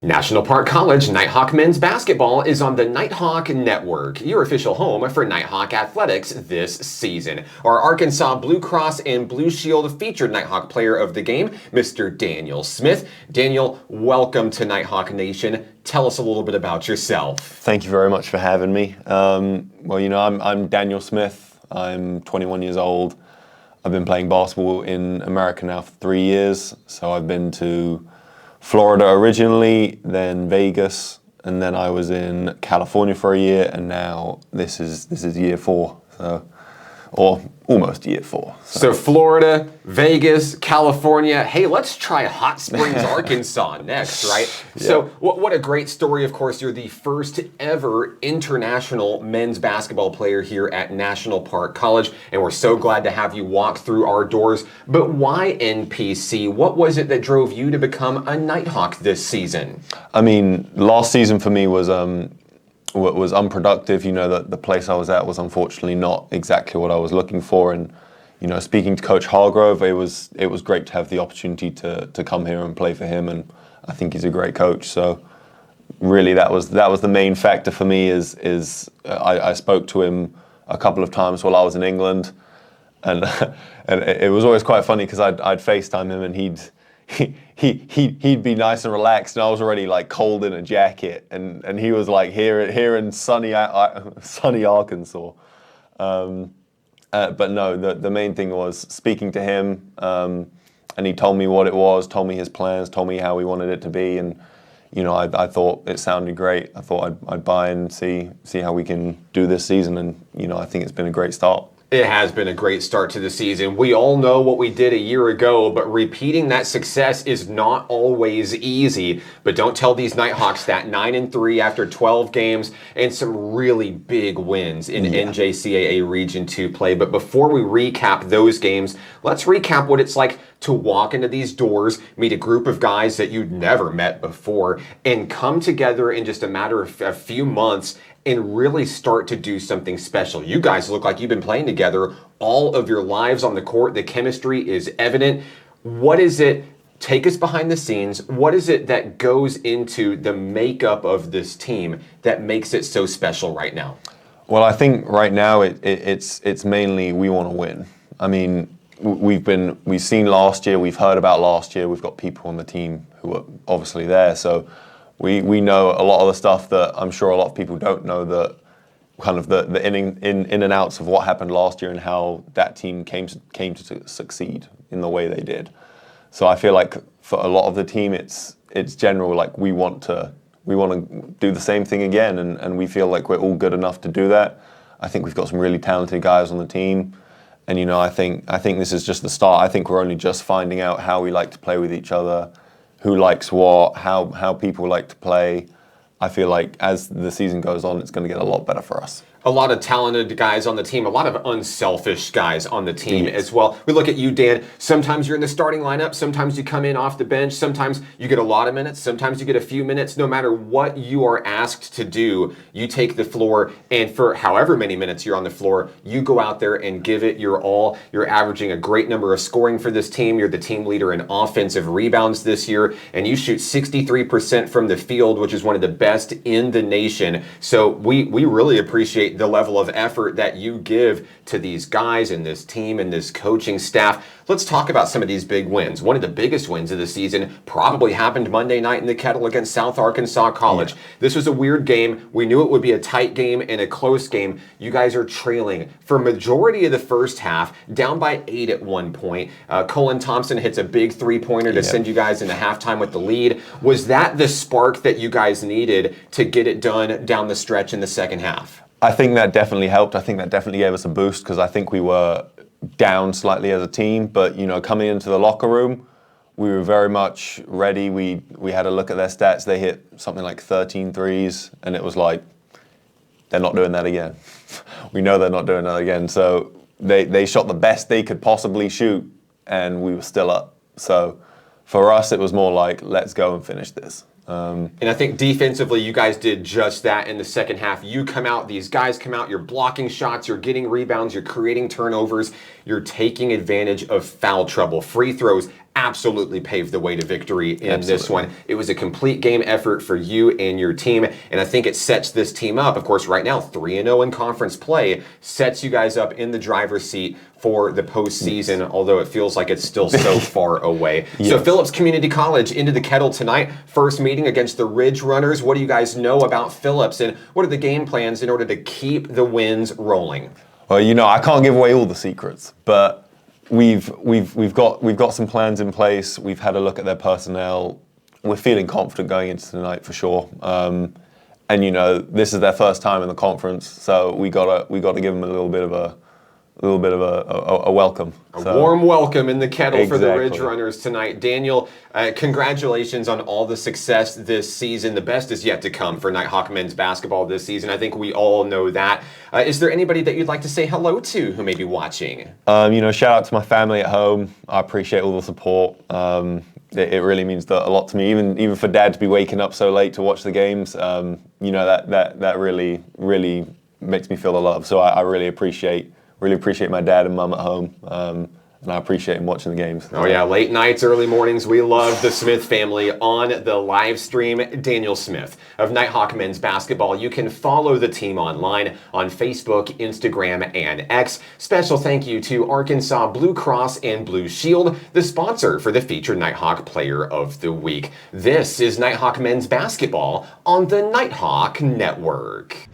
National Park College Nighthawk men's basketball is on the Nighthawk Network, your official home for Nighthawk athletics this season. Our Arkansas Blue Cross and Blue Shield featured Nighthawk player of the game, Mr. Daniel Smith. Daniel, welcome to Nighthawk Nation. Tell us a little bit about yourself. Thank you very much for having me. I'm Daniel Smith. I'm 21 years old. I've been playing basketball in America now for 3 years. So I've been to Florida originally, then Vegas, and then I was in California for a year, and now this is year 4, or almost year 4. So Florida, Vegas, California. Hey, let's try Hot Springs, Arkansas next, right? Yeah. So what a great story. Of course, you're the first ever international men's basketball player here at National Park College, and we're so glad to have you walk through our doors. But why NPC? What was it that drove you to become a Nighthawk this season? I mean, last season for me was unproductive. You know, the place I was at was unfortunately not exactly what I was looking for. And, you know, speaking to Coach Hargrove, it was great to have the opportunity to come here and play for him. And I think he's a great coach. So really that was the main factor for me is I spoke to him a couple of times while I was in England. And it was always quite funny because I'd FaceTime him and he'd be nice and relaxed, and I was already like cold in a jacket, and he was like here in sunny Arkansas. But no, the main thing was speaking to him, and he told me what it was, told me his plans, told me how he wanted it to be, and you know I thought it sounded great. I thought I'd buy and see how we can do this season, and you know I think it's been a great start. It has been a great start to the season. We all know what we did a year ago, but repeating that success is not always easy. But don't tell these Nighthawks that 9-3 after 12 games and some really big wins in NJCAA Region 2 play. But before we recap those games, let's recap what it's like to walk into these doors, meet a group of guys that you'd never met before, and come together in just a matter of a few months and really start to do something special. You guys look like you've been playing together all of your lives on the court. The chemistry is evident. What is it? Take us behind the scenes. What is it that goes into the makeup of this team that makes it so special right now? Well, I think right now it's mainly we want to win. I mean, we've seen last year, we've heard about last year, we've got people on the team who are obviously there, so we know a lot of the stuff that I'm sure a lot of people don't know, that kind of the in and outs of what happened last year and how that team came to succeed in the way they did. So I feel like for a lot of the team, it's general, like we want to do the same thing again, and we feel like we're all good enough to do that. I think we've got some really talented guys on the team, and you know I think this is just the start. I think we're only just finding out how we like to play with each other, who likes what, how people like to play. I feel like as the season goes on, it's going to get a lot better for us. A lot of talented guys on the team, a lot of unselfish guys on the team as well. We look at you, Dan. Sometimes you're in the starting lineup. Sometimes you come in off the bench. Sometimes you get a lot of minutes. Sometimes you get a few minutes. No matter what you are asked to do, you take the floor, and for however many minutes you're on the floor, you go out there and give it your all. You're averaging a great number of scoring for this team. You're the team leader in offensive rebounds this year, and you shoot 63% from the field, which is one of the best in the nation. So we really appreciate the level of effort that you give to these guys and this team and this coaching staff. Let's talk about some of these big wins. One of the biggest wins of the season probably happened Monday night in the Kettle against South Arkansas College. Yeah. This was a weird game. We knew it would be a tight game and a close game. You guys are trailing for majority of the first half, down by 8 at one point. Colin Thompson hits a big three-pointer to send you guys into halftime with the lead. Was that the spark that you guys needed to get it done down the stretch in the second half? I think that definitely helped. I think that definitely gave us a boost because I think we were down slightly as a team. But, you know, coming into the locker room, we were very much ready. We had a look at their stats. They hit something like 13 threes, and it was like, they're not doing that again. We know they're not doing that again. So they shot the best they could possibly shoot, and we were still up. So for us, it was more like, let's go and finish this. And I think defensively, you guys did just that in the second half. You come out, these guys come out, you're blocking shots, you're getting rebounds, you're creating turnovers, you're taking advantage of foul trouble. Free throws absolutely paved the way to victory in this one. It was a complete game effort for you and your team, and I think it sets this team up. Of course, right now, 3-0 in conference play sets you guys up in the driver's seat for the postseason, although it feels like it's still so far away. Yes. So Phillips Community College into the kettle tonight. First meeting against the Ridge Runners. What do you guys know about Phillips, and what are the game plans in order to keep the wins rolling? Well, I can't give away all the secrets, but we've got some plans in place. We've had a look at their personnel. We're feeling confident going into tonight for sure. And this is their first time in the conference, so we gotta give them a little bit of a welcome. A warm welcome in the kettle for the Ridge Runners tonight. Daniel, congratulations on all the success this season. The best is yet to come for Nighthawk men's basketball this season. I think we all know that. Is there anybody that you'd like to say hello to who may be watching? Shout out to my family at home. I appreciate all the support. It really means a lot to me. Even for Dad to be waking up so late to watch the games, that really makes me feel the love. So I really appreciate my dad and mum at home, and I appreciate him watching the games. Oh yeah, late nights, early mornings. We love the Smith family on the live stream. Daniel Smith of Nighthawk men's basketball. You can follow the team online on Facebook, Instagram, and X. Special thank you to Arkansas Blue Cross and Blue Shield, the sponsor for the featured Nighthawk Player of the Week. This is Nighthawk men's basketball on the Nighthawk Network.